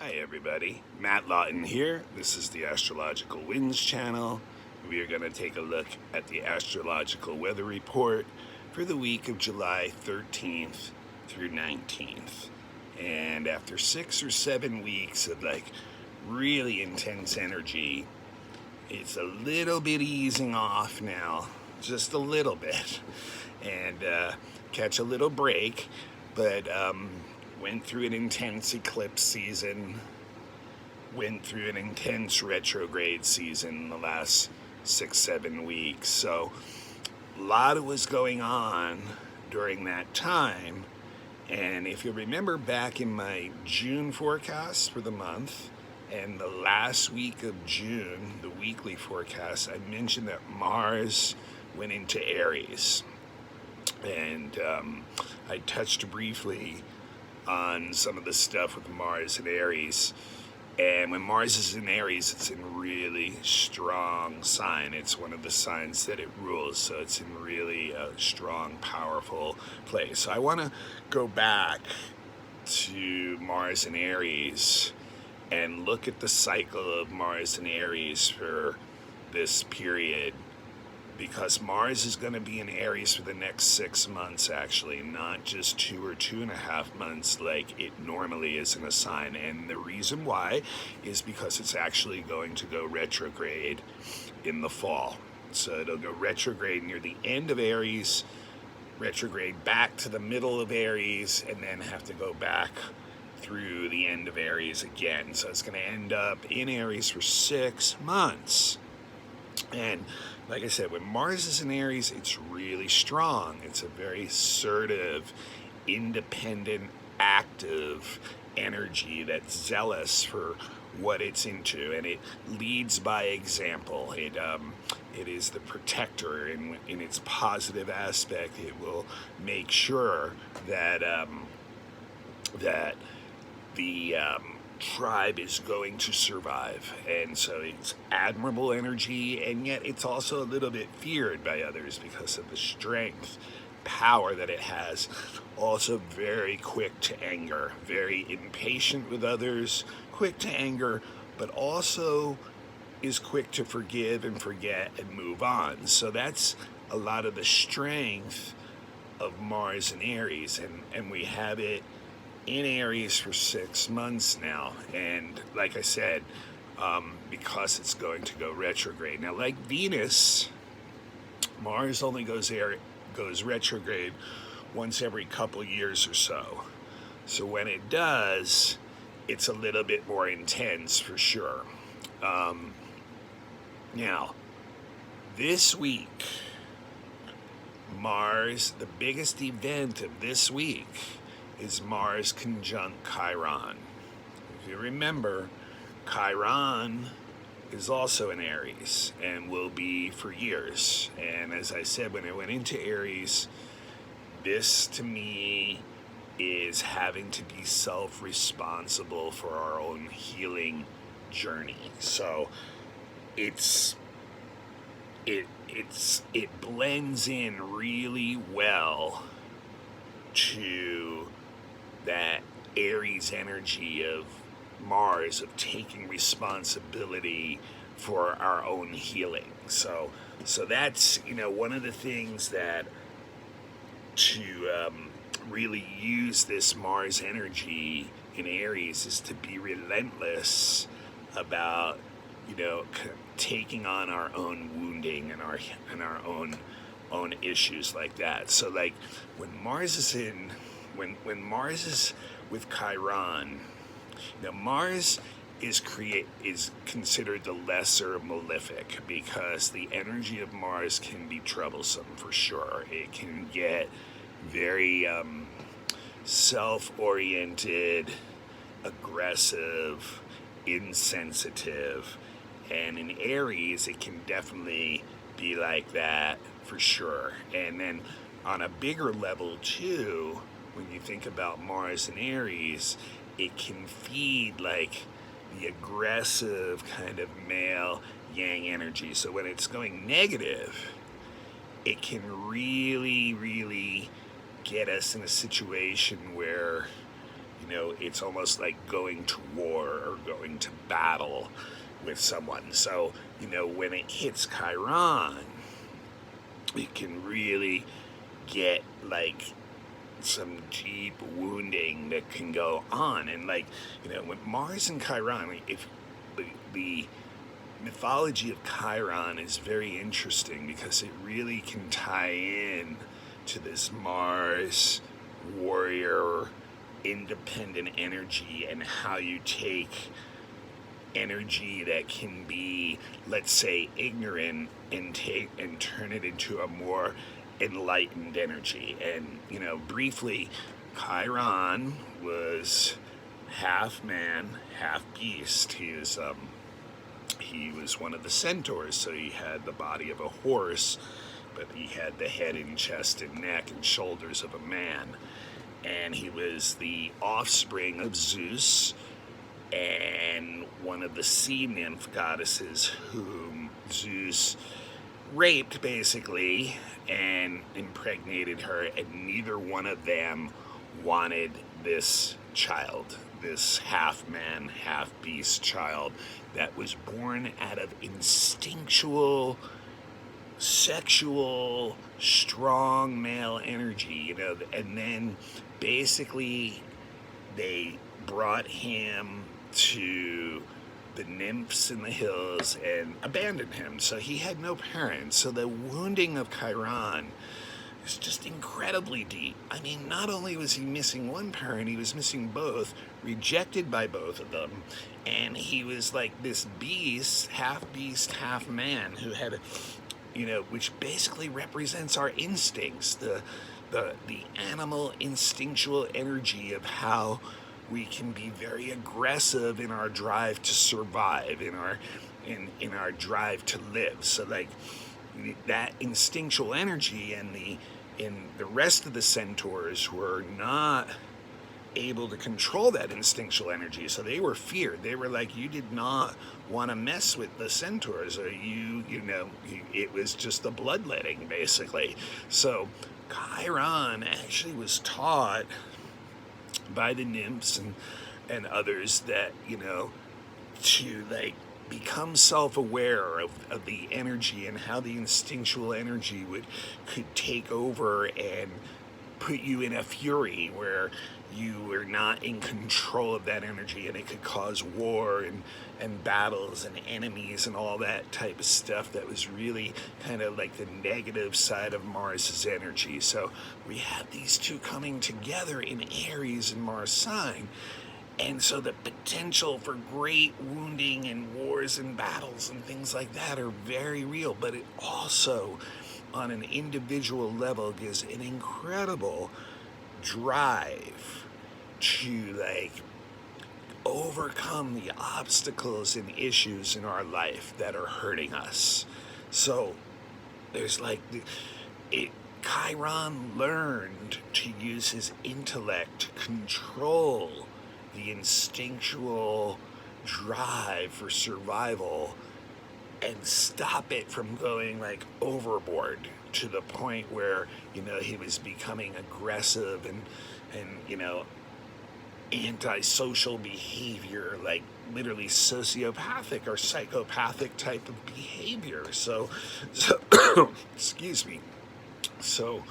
Hi everybody, Matt Lawton here. This is the Astrological Winds channel. We are going to take a look at the astrological weather report for the week of July 13th through 19th. And after 6 or 7 weeks of really intense energy, it's a little bit easing off now, just a little bit, and catch a little break, but went through an intense eclipse season, went through an intense retrograde season in the last 6-7 weeks. So a lot was going on during that time. And if you remember back in my June forecast for the month and the last week of June, the weekly forecast, I mentioned that Mars went into Aries. And I touched briefly on some of the stuff with Mars and Aries. And when Mars is in Aries, it's in really strong sign. It's one of the signs that it rules, so it's in really a strong, powerful place. So I want to go back to Mars and Aries and look at the cycle of Mars and Aries for this period, because Mars is going to be in Aries for the next 6 months, actually, not just 2 or 2.5 months like it normally is in a sign. And the reason why is because it's actually going to go retrograde in the fall. So it'll go retrograde near the end of Aries, retrograde back to the middle of Aries, and then have to go back through the end of Aries again. So it's going to end up in Aries for 6 months. And like I said, when Mars is in Aries, it's really strong. It's a very assertive, independent, active energy that's zealous for what it's into, and it leads by example. It is the protector in its positive aspect. It will make sure that that the tribe is going to survive. And so it's admirable energy, and yet it's also a little bit feared by others because of the strength, power that it has. Also very quick to anger, very impatient with others, quick to anger, but also is quick to forgive and forget and move on. So that's a lot of the strength of Mars and Aries, and we have it in Aries for 6 months now. And like I said, because it's going to go retrograde. Now, like Venus, Mars only goes retrograde once every couple years or so. So when it does, it's a little bit more intense for sure. Now, this week, Mars, the biggest event of this week is Mars conjunct Chiron. If you remember, Chiron is also in Aries and will be for years. And as I said, when it went into Aries, this to me is having to be self-responsible for our own healing journey. So it blends in really well to that Aries energy of Mars, of taking responsibility for our own healing. So that's, one of the things that to really use this Mars energy in Aries is to be relentless about, taking on our own wounding and our own issues like that. So like when Mars is with Chiron, Mars is considered the lesser malefic because the energy of Mars can be troublesome for sure. It can get very self-oriented, aggressive, insensitive, and in Aries it can definitely be like that for sure. And then on a bigger level too, when you think about Mars and Aries, it can feed like the aggressive kind of male yang energy. So when it's going negative, it can really, really get us in a situation where, it's almost like going to war or going to battle with someone. So, when it hits Chiron, it can really get like some deep wounding that can go on. And with Mars and Chiron, if the mythology of Chiron is very interesting because it really can tie in to this Mars warrior independent energy, and how you take energy that can be, let's say, ignorant and turn it into a more enlightened energy. And briefly, Chiron was half man, half beast. He was one of the centaurs, so he had the body of a horse, but he had the head and chest and neck and shoulders of a man. And he was the offspring of Zeus and one of the sea nymph goddesses whom Zeus raped, basically, and impregnated her, and neither one of them wanted this child, this half-man, half-beast child that was born out of instinctual, sexual, strong male energy, and then basically they brought him to the nymphs in the hills and abandoned him. So he had no parents. So the wounding of Chiron is just incredibly deep. I mean, not only was he missing one parent, he was missing both, rejected by both of them, and he was like this beast, half man, who had, which basically represents our instincts, the animal instinctual energy of how we can be very aggressive in our drive to survive, in our drive to live. So that instinctual energy, and the rest of the centaurs were not able to control that instinctual energy. So they were feared. They were like, you did not want to mess with the centaurs, or it was just the bloodletting, basically. So Chiron actually was taught by the nymphs and others that, to become self-aware of the energy and how the instinctual energy could take over and put you in a fury where you were not in control of that energy, and it could cause war and battles and enemies and all that type of stuff. That was really kind of like the negative side of Mars's energy. So we had these two coming together in Aries and Mars sign, and so the potential for great wounding and wars and battles and things like that are very real. But it also, on an individual level, gives an incredible drive to overcome the obstacles and issues in our life that are hurting us. So there's Chiron learned to use his intellect to control the instinctual drive for survival and stop it from going overboard to the point where he was becoming aggressive and antisocial behavior, literally sociopathic or psychopathic type of behavior. So excuse me. So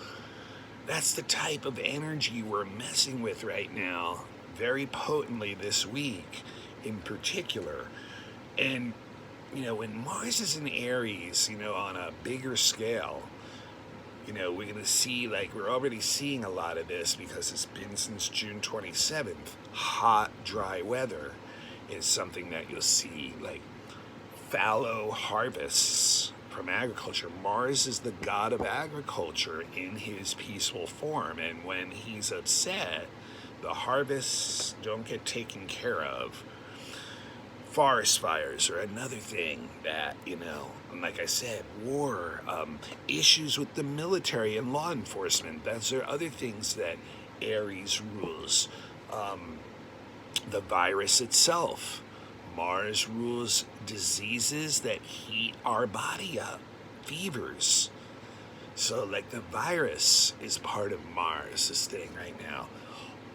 that's the type of energy we're messing with right now, very potently this week in particular. And when Mars is in Aries, on a bigger scale, we're going to see, we're already seeing a lot of this because it's been since June 27th. Hot, dry weather is something that you'll see, fallow harvests from agriculture. Mars is the god of agriculture in his peaceful form, and when he's upset, the harvests don't get taken care of. Forest fires are another thing that, and like I said, war, issues with the military and law enforcement. Those are other things that Aries rules. The virus itself. Mars rules diseases that heat our body up, fevers. So the virus is part of Mars, this thing right now.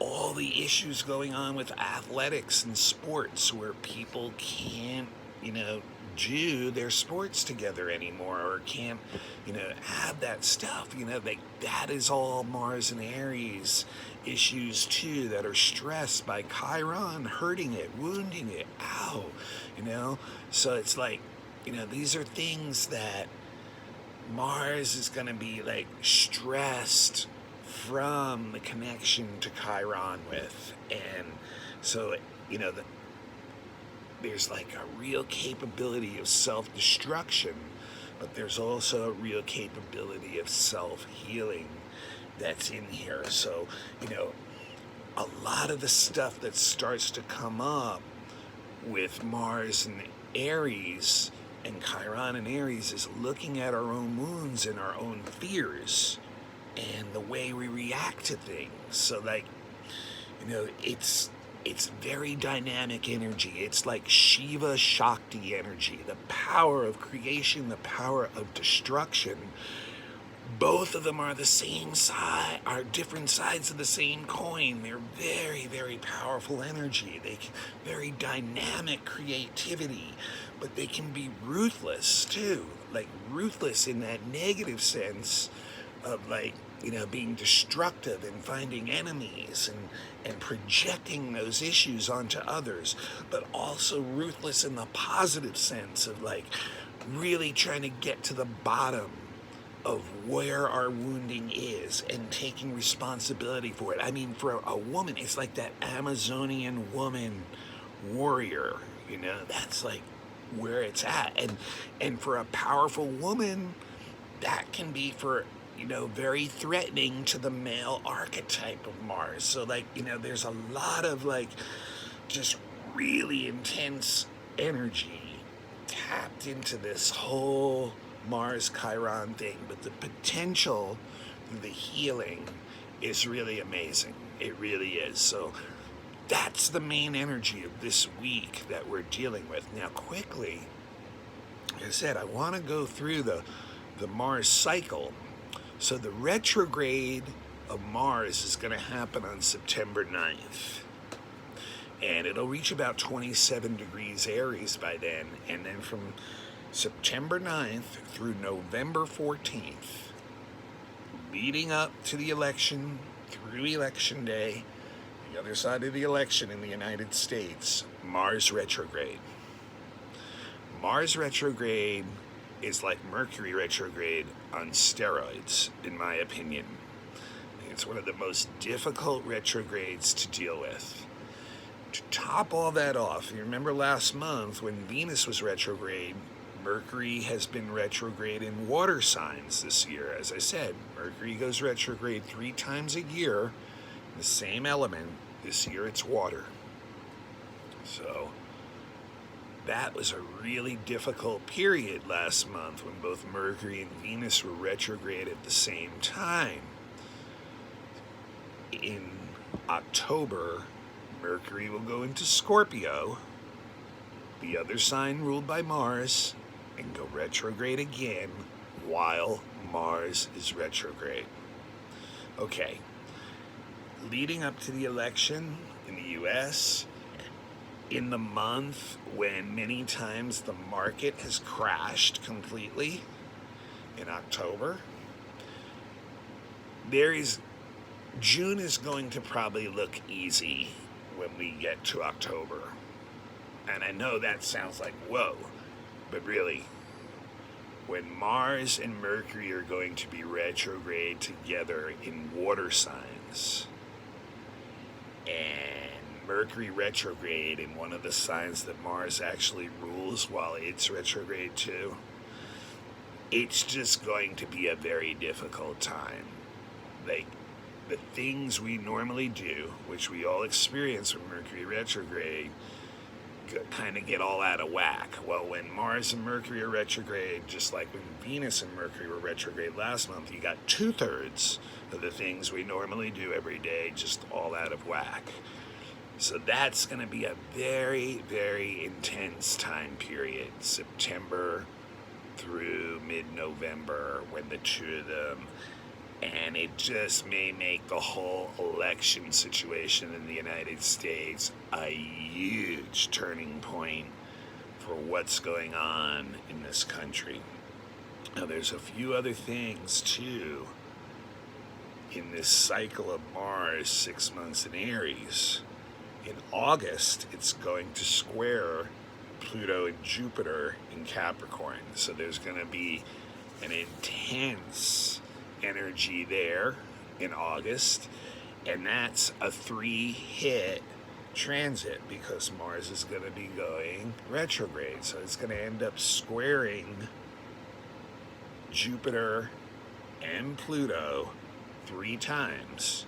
all the issues going on with athletics and sports where people can't, do their sports together anymore, or can't, have that stuff, like that is all Mars and Aries issues too, that are stressed by Chiron hurting it, wounding it, ow, so it's like, these are things that Mars is going to be like stressed from the connection to Chiron with. And so, there's like a real capability of self-destruction, but there's also a real capability of self-healing that's in here. So, a lot of the stuff that starts to come up with Mars and Aries and Chiron and Aries is looking at our own wounds and our own fears and the way we react to things. So like, it's very dynamic energy. It's like Shiva Shakti energy, the power of creation, the power of destruction. Both of them are the same side, are different sides of the same coin. They're very, very powerful energy. They can, very dynamic creativity, but they can be ruthless too. Like ruthless in that negative sense of like, being destructive and finding enemies and projecting those issues onto others, but also ruthless in the positive sense of like really trying to get to the bottom of where our wounding is and taking responsibility for it. I mean, for a woman, it's like that Amazonian woman warrior, that's like where it's at. And for a powerful woman, that can be for, very threatening to the male archetype of Mars. So like, there's a lot of like just really intense energy tapped into this whole Mars Chiron thing, but the potential for the healing is really amazing. It really is. So that's the main energy of this week that we're dealing with. Now quickly, like I said, I want to go through the Mars cycle. So the retrograde of Mars is going to happen on September 9th. And it'll reach about 27 degrees Aries by then. And then from September 9th through November 14th, leading up to the election, through Election Day, the other side of the election in the United States, Mars retrograde. Mars retrograde is like Mercury retrograde on steroids, in my opinion. It's one of the most difficult retrogrades to deal with. To top all that off, you remember last month when Venus was retrograde, Mercury has been retrograde in water signs this year. As I said, Mercury goes retrograde 3 times a year, the same element. This year it's water. So that was a really difficult period last month when both Mercury and Venus were retrograde at the same time. In October, Mercury will go into Scorpio, the other sign ruled by Mars, and go retrograde again while Mars is retrograde. Okay, leading up to the election in the US, in the month when many times the market has crashed completely, in October, June is going to probably look easy when we get to October. And I know that sounds like whoa, but really, when Mars and Mercury are going to be retrograde together in water signs, and Mercury retrograde in one of the signs that Mars actually rules while it's retrograde too, it's just going to be a very difficult time. Like, the things we normally do, which we all experience when Mercury retrograde, kind of get all out of whack. Well, when Mars and Mercury are retrograde, just like when Venus and Mercury were retrograde last month, you got 2/3 of the things we normally do every day just all out of whack. So that's going to be a very, very intense time period, September through mid-November, when the two of them And it just may make the whole election situation in the United States a huge turning point for what's going on in this country. Now, there's a few other things, too, in this cycle of Mars, 6 months in Aries. In August, it's going to square Pluto and Jupiter in Capricorn. So there's going to be an intense energy there in August, and that's a 3-hit transit because Mars is going to be going retrograde. So it's going to end up squaring Jupiter and Pluto 3 times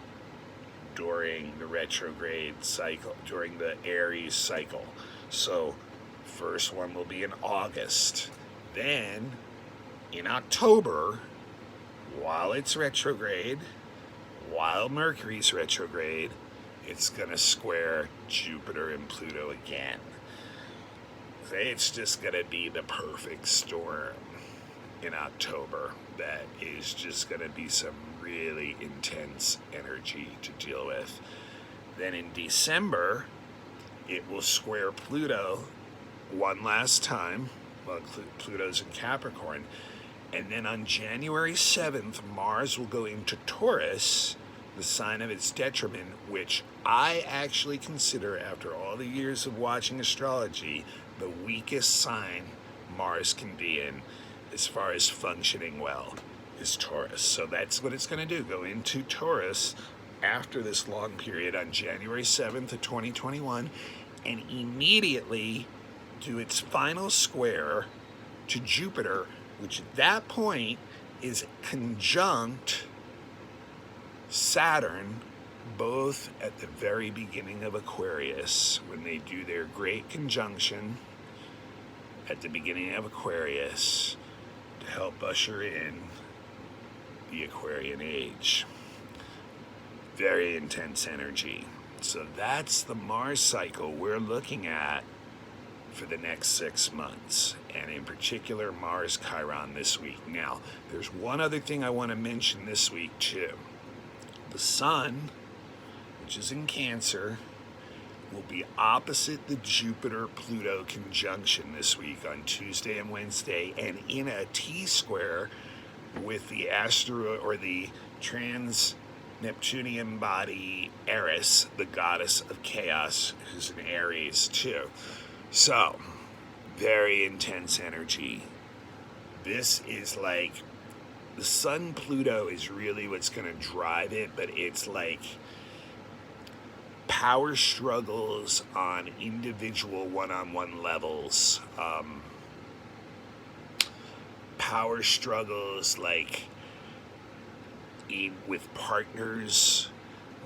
during the retrograde cycle, during the Aries cycle. So first one will be in August. Then in October, while it's retrograde, while Mercury's retrograde, it's going to square Jupiter and Pluto again. It's just going to be the perfect storm in October. That is just going to be some really intense energy to deal with. Then in December, it will square Pluto one last time. Well, Pluto's in Capricorn. And then on January 7th, Mars will go into Taurus, the sign of its detriment, which I actually consider, after all the years of watching astrology, the weakest sign Mars can be in as far as functioning well is Taurus. So that's what it's going to do, go into Taurus after this long period on January 7th of 2021 and immediately do its final square to Jupiter, which at that point is conjunct Saturn, both at the very beginning of Aquarius, when they do their great conjunction at the beginning of Aquarius to help usher in the Aquarian age. Very intense energy. So that's the Mars cycle we're looking at for the next 6 months, and in particular Mars Chiron this week. Now, there's one other thing I want to mention this week too. The Sun, which is in Cancer, will be opposite the Jupiter-Pluto conjunction this week on Tuesday and Wednesday, and in a T-square with the the trans-Neptunian body Eris, the goddess of chaos, who's in Aries too. So, very intense energy. This is like, the Sun Pluto is really what's going to drive it, but it's like power struggles on individual one-on-one levels. Power struggles like with partners,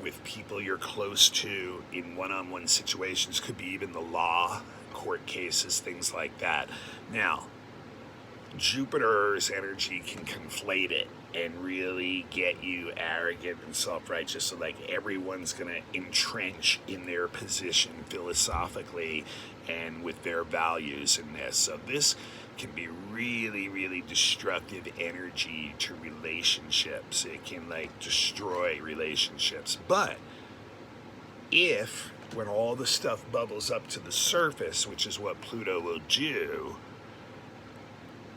with people you're close to in one-on-one situations, could be even the law, court cases, things like that. Now, Jupiter's energy can conflate it and really get you arrogant and self-righteous, so like everyone's going to entrench in their position philosophically and with their values in this. So this can be really, really destructive energy to relationships. It can like destroy relationships. But if, when all the stuff bubbles up to the surface, which is what Pluto will do,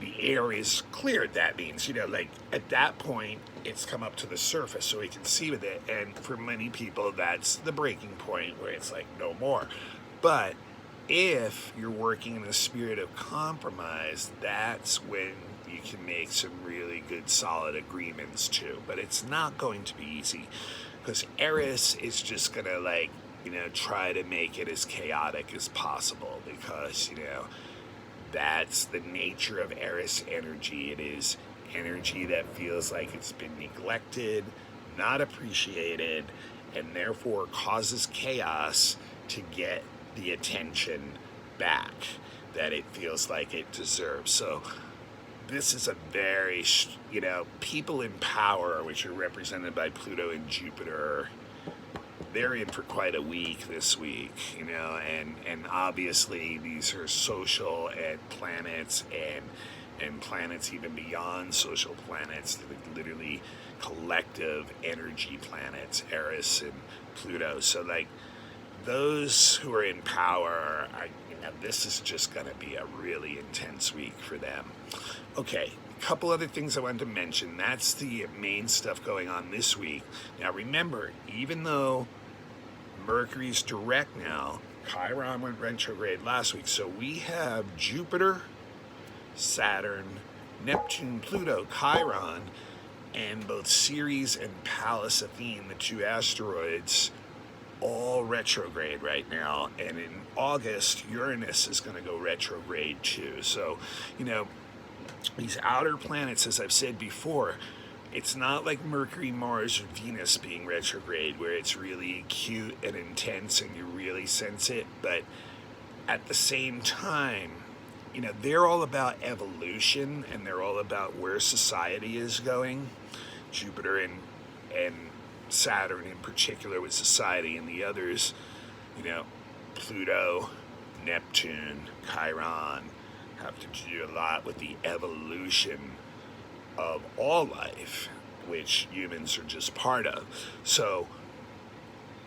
the air is cleared, that means, like at that point, it's come up to the surface so we can see with it. And for many people, that's the breaking point where it's like no more. But if you're working in the spirit of compromise, that's when you can make some really good, solid agreements too. But it's not going to be easy because Eris is just going to try to make it as chaotic as possible because, that's the nature of Eris energy. It is energy that feels like it's been neglected, not appreciated, and therefore causes chaos to get the attention back that it feels like it deserves. So this is a very, people in power, which are represented by Pluto and Jupiter, they're in for quite a week this week, and obviously these are social and planets and planets even beyond social planets, like literally collective energy planets, Eris and Pluto. So like those who are in power, this is just going to be a really intense week for them. Okay, a couple other things I wanted to mention. That's the main stuff going on this week. Now remember, even though Mercury's direct now, Chiron went retrograde last week, so we have Jupiter, Saturn, Neptune, Pluto, Chiron, and both Ceres and Pallas Athene, the two asteroids, all retrograde right now. And in August, Uranus is going to go retrograde too. So, these outer planets, as I've said before, it's not like Mercury, Mars, or Venus being retrograde where it's really acute and intense and you really sense it. But at the same time, they're all about evolution and they're all about where society is going. Jupiter and Saturn in particular with society, and the others, Pluto, Neptune, Chiron, have to do a lot with the evolution of all life, which humans are just part of. So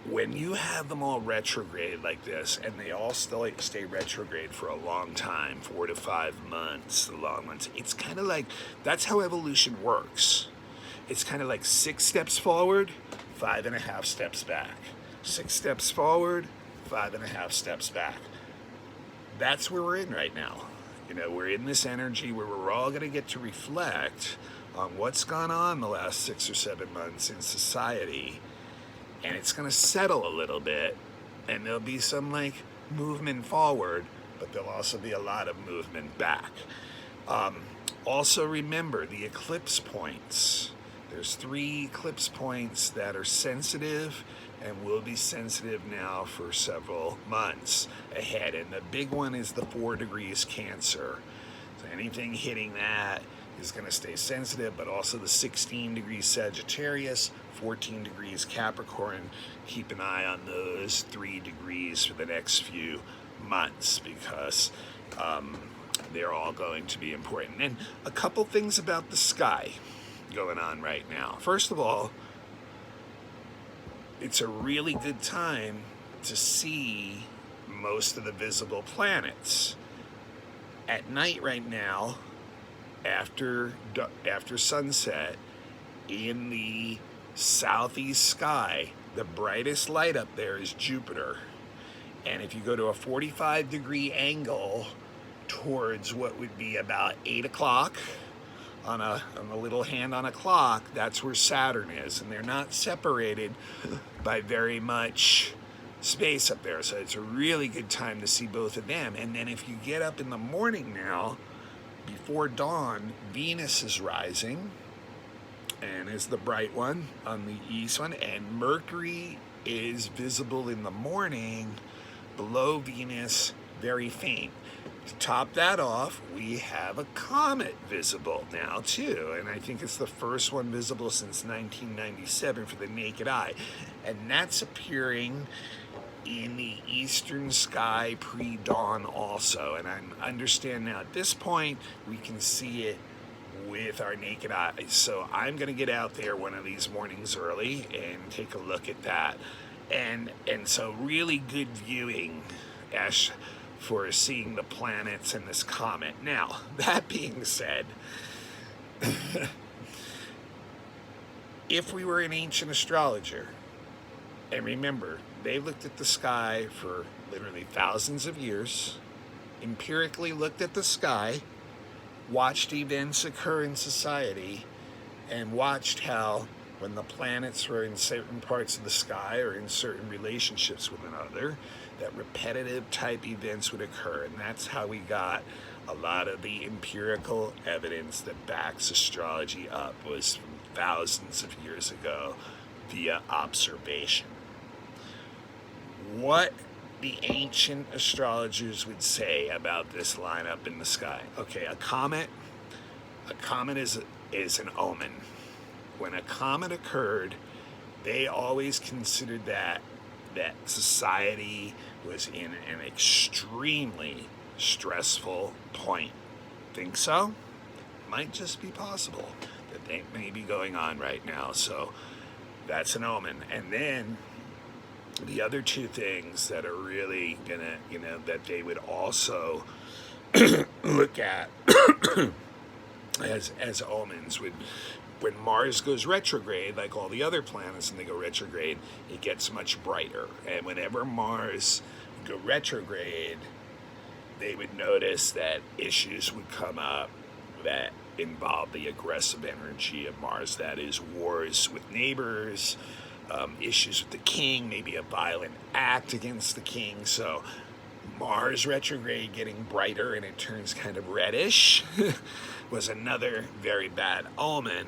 when you have them all retrograde like this, and they all still stay retrograde for a long time, 4 to 5 months, the long ones, it's kind of like, that's how evolution works. It's kind of like 6 steps forward, 5.5 steps back. 6 steps forward, 5.5 steps back. That's where we're in right now. We're in this energy where we're all going to get to reflect on what's gone on the last 6 or 7 months in society. And it's going to settle a little bit. And there'll be some movement forward, but there'll also be a lot of movement back. Also remember the eclipse points. There's 3 eclipse points that are sensitive and will be sensitive now for several months ahead. And the big one is the 4 degrees Cancer. So anything hitting that is going to stay sensitive, but also the 16 degrees Sagittarius, 14 degrees Capricorn. Keep an eye on those 3 degrees for the next few months because they're all going to be important. And a couple things about the sky going on right now. First of all, it's a really good time to see most of the visible planets. At night right now, after sunset, in the southeast sky, the brightest light up there is Jupiter. And if you go to a 45-degree angle towards what would be about 8 o'clock, on a little hand on a clock, that's where Saturn is, and they're not separated by very much space up there, so it's a really good time to see both of them. And then if you get up in the morning now, before dawn, Venus is rising and is the bright one on the east one, and Mercury is visible in the morning below Venus, very faint. To top that off, we have a comet visible now too, and I think it's the first one visible since 1997 for the naked eye, and that's appearing in the eastern sky pre-dawn also. And I understand now at this point we can see it with our naked eyes, so I'm going to get out there one of these mornings early and take a look at that, and so really good viewing, Ash, for seeing the planets and this comet. Now, that being said, if we were an ancient astrologer, and remember, they looked at the sky for literally thousands of years, empirically looked at the sky, watched events occur in society, and watched how when the planets were in certain parts of the sky or in certain relationships with another, that repetitive type events would occur. And that's how we got a lot of the empirical evidence that backs astrology up, was from thousands of years ago via observation. What the ancient astrologers would say about this lineup in the sky. Okay, a comet is an omen. When a comet occurred, they always considered that society was in an extremely stressful point. Think so? might just be possible that they may be going on right now. So that's an omen. And then the other two things that are really gonna, that they would also look at as omens would, when Mars goes retrograde, like all the other planets, and they go retrograde, it gets much brighter. And whenever Mars go retrograde, they would notice that issues would come up that involve the aggressive energy of Mars. That is, wars with neighbors, issues with the king, maybe a violent act against the king. So Mars retrograde getting brighter and it turns kind of reddish was another very bad omen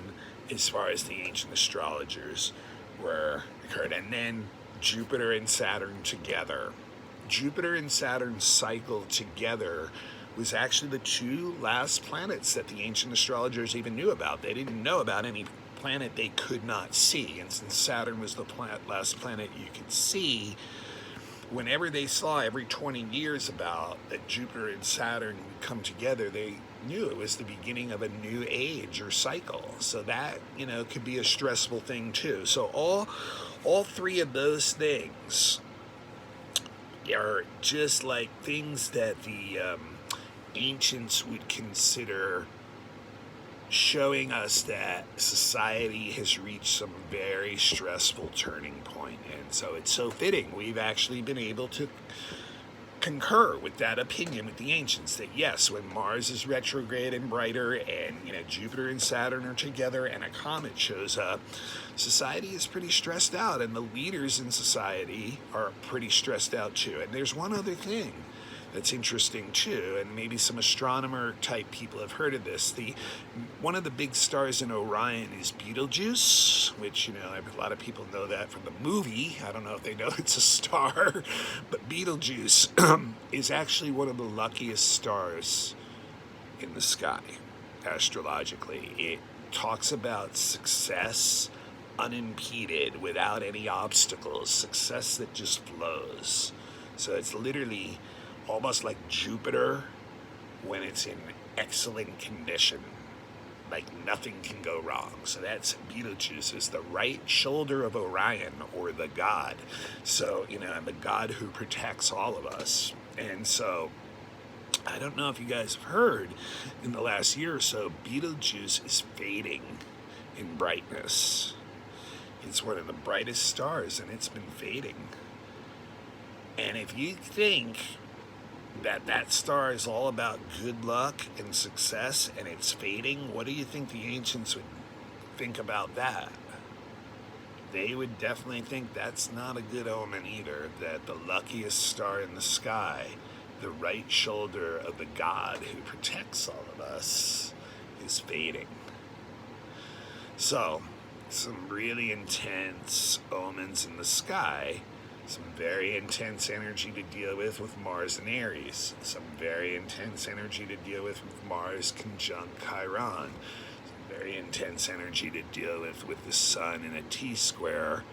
as far as the ancient astrologers were occurred. And then Jupiter and Saturn together. Jupiter and Saturn cycled together was actually the two last planets that the ancient astrologers even knew about. They didn't know about any planet they could not see. And since Saturn was the last planet you could see, whenever they saw every 20 years about that Jupiter and Saturn would come together, they knew it was the beginning of a new age or cycle. So that, could be a stressful thing too. So all three of those things are just like things that the ancients would consider showing us that society has reached some very stressful turning point. And so it's so fitting we've actually been able to concur with that opinion with the ancients, that yes, when Mars is retrograde and brighter and Jupiter and Saturn are together and a comet shows up, society is pretty stressed out, and the leaders in society are pretty stressed out too. And there's one other thing that's interesting too, and maybe some astronomer type people have heard of this. One of the big stars in Orion is Betelgeuse, which a lot of people know that from the movie. I don't know if they know it's a star, but Betelgeuse is actually one of the luckiest stars in the sky astrologically. It talks about success unimpeded, without any obstacles, success that just flows. So it's literally almost like Jupiter when it's in excellent condition, like nothing can go wrong. So that's Betelgeuse, is the right shoulder of Orion, or the god. So and the god who protects all of us. And so I don't know if you guys have heard, in the last year or so, Betelgeuse is fading in brightness. It's one of the brightest stars, and it's been fading. And if you think that star is all about good luck and success and it's fading, what do you think the ancients would think about that? They would definitely think that's not a good omen either, that the luckiest star in the sky, the right shoulder of the god who protects all of us, is fading. So, some really intense omens in the sky. Some very intense energy to deal with Mars and Eris. Some very intense energy to deal with Mars conjunct Chiron. Some very intense energy to deal with the Sun in a T-square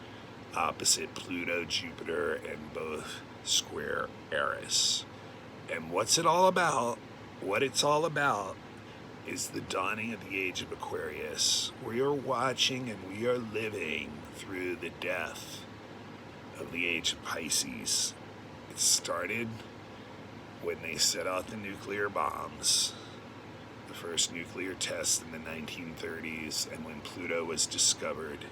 opposite Pluto, Jupiter, and both square Eris. And what's it all about? What it's all about is the dawning of the age of Aquarius. We are watching and we are living through the death of the age of Pisces. It started when they set off the nuclear bombs, the first nuclear test in the 1930s, and when Pluto was discovered.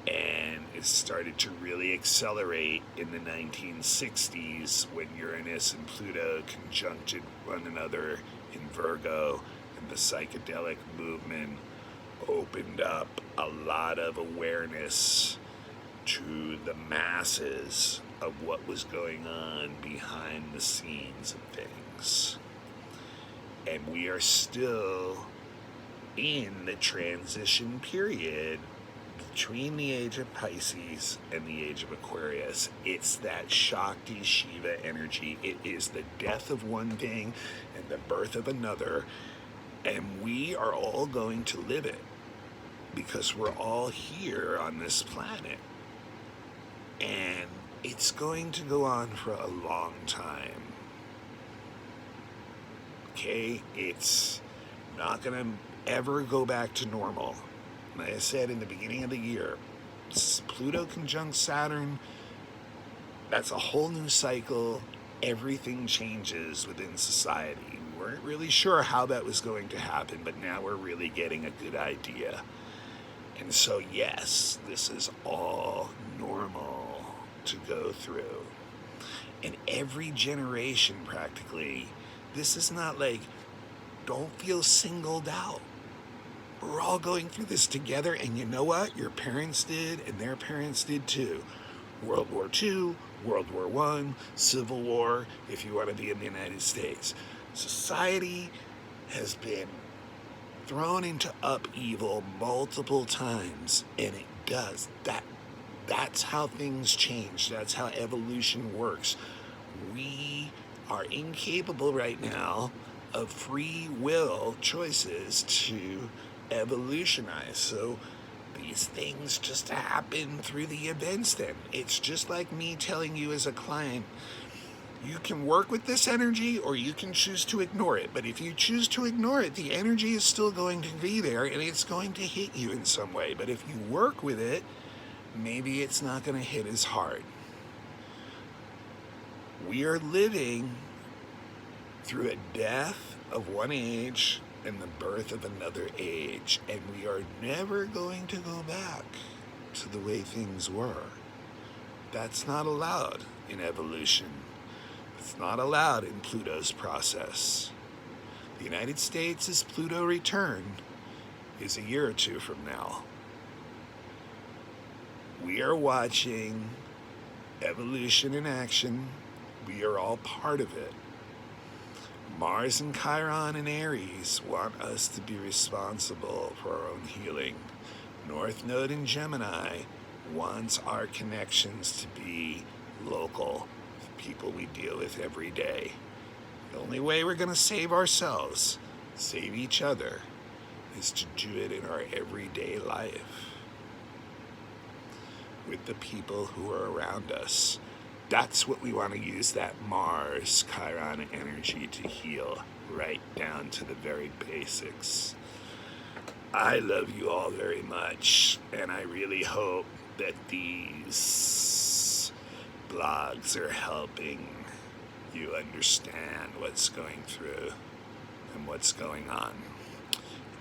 And it started to really accelerate in the 1960s when Uranus and Pluto conjuncted one another in Virgo, and the psychedelic movement opened up a lot of awareness to the masses of what was going on behind the scenes of things. And we are still in the transition period between the age of Pisces and the age of Aquarius. It's that Shakti Shiva energy. It is the death of one thing and the birth of another, and we are all going to live it because we're all here on this planet. And it's going to go on for a long time. Okay? It's not going to ever go back to normal. Like I said in the beginning of the year, Pluto conjunct Saturn, that's a whole new cycle. Everything changes within society. We weren't really sure how that was going to happen, but now we're really getting a good idea. And so, yes, this is all normal to go through. And every generation, practically, this is not like, don't feel singled out. We're all going through this together, and you know what? Your parents did, and their parents did too. World War II, World War I, Civil War, if you want to be in the United States. Society has been thrown into upheaval multiple times, and it does. That's how things change. That's how evolution works. We are incapable right now of free will choices to evolutionize. So these things just happen through the events then. It's just like me telling you as a client, you can work with this energy or you can choose to ignore it. But if you choose to ignore it, the energy is still going to be there and it's going to hit you in some way. But if you work with it, maybe it's not going to hit as hard. We are living through a death of one age and the birth of another age, and we are never going to go back to the way things were. That's not allowed in evolution. It's not allowed in Pluto's process. The United States' Pluto return is a year or two from now. We are watching evolution in action. We are all part of it. Mars and Chiron and Aries want us to be responsible for our own healing. North Node in Gemini wants our connections to be local, with people we deal with every day. The only way we're going to save ourselves, save each other, is to do it in our everyday life with the people who are around us. That's what we want to use that Mars Chiron energy to heal, right down to the very basics. I love you all very much, and I really hope that these blogs are helping you understand what's going through and what's going on.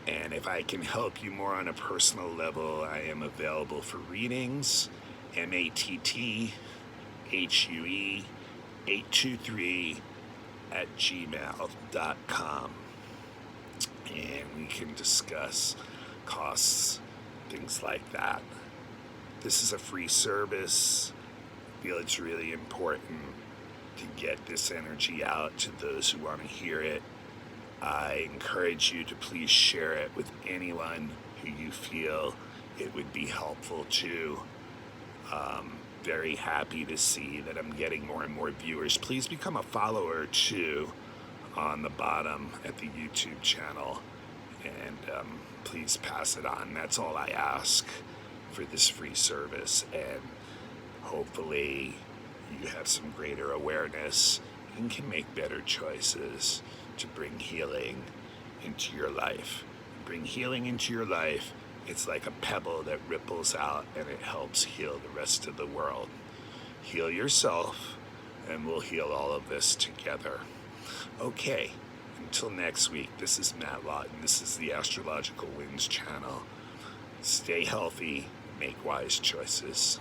And if I can help you more on a personal level, I am available for readings, mattHue823@gmail.com. And we can discuss costs, things like that. This is a free service. I feel it's really important to get this energy out to those who want to hear it. I encourage you to please share it with anyone who you feel it would be helpful to. Very happy to see that I'm getting more and more viewers. Please become a follower too on the bottom at the YouTube channel, and please pass it on. That's all I ask for this free service, and hopefully you have some greater awareness and can make better choices to bring healing into your life. Bring healing into your life. It's like a pebble that ripples out and it helps heal the rest of the world. Heal yourself and we'll heal all of this together. Okay, until next week, this is Matt Lawton. This is the Astrological Winds channel. Stay healthy, make wise choices.